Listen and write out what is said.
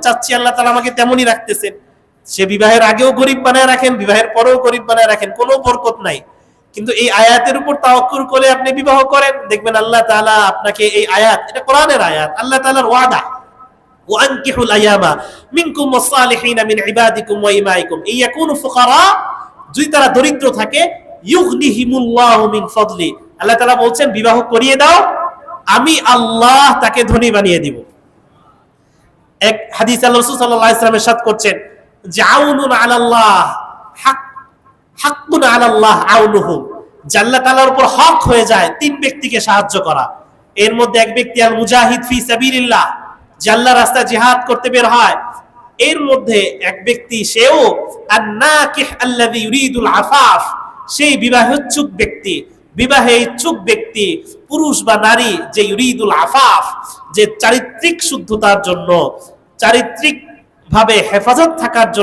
চাচ্ছি আল্লাহ তাআলা আমাকে তেমনই রাখতেছেন। সে বিবাহের আগেও গরিব বানায় রাখেন, বিবাহের পরেও গরিব বানায় রাখেন, কোনো বরকত নাই। কিন্তু এই আয়াতের উপর তাওয়াক্কুল করে আপনি বিবাহ করেন, দেখবেন আল্লাহ তাআলা আপনাকে এই আয়াত, এটা কোরআনের আয়াত, আল্লাহ তাআলার ওয়াদা, ওয়ানকিহুল আয়ামা মিনকুম ওয়াসসালিহিনা মিন ইবাদিকুম ওয়া ইমাইকুম ইয়াকুনু ফুকারা, যদি তারা দরিদ্র থাকে, ইউগনিহিমুল্লাহু মিন ফাদলি, আল্লাহ তাআলা বলছেন বিবাহ করিয়ে দাও, আমি আল্লাহ তাকে ধনী বানিয়ে দিব। এক হাদিস আল্লাহ রাসূল সাল্লাল্লাহু আলাইহি ওয়াসাল্লাম ইরশাদ করছেন যে আউনুন আলাল্লাহ হাক্কুন আলাল্লাহ আউনুহু, যে আল্লাহ তাআলার উপর হক হয়ে যায় তিন ব্যক্তিকে সাহায্য করা। এর মধ্যে এক ব্যক্তি আল মুজাহিদ ফি সাবিলিল্লাহ, যে আল্লাহর রাস্তায় জিহাদ করতে বের হয়। এর মধ্যে এক ব্যক্তি সেও আন-নাকিহ আল্লাযী ইউরিদুল আফাফ, সেই বিবাহোচ্ছুক ব্যক্তি, বিবাহে ইচ্ছুক ব্যক্তি, পুরুষ বা নারী, যে ইউরিদুল আফাফ, যে চারিত্রিক শুদ্ধতার জন্য, চারিত্রিক ভাবে হেফাজত থাকার জন্য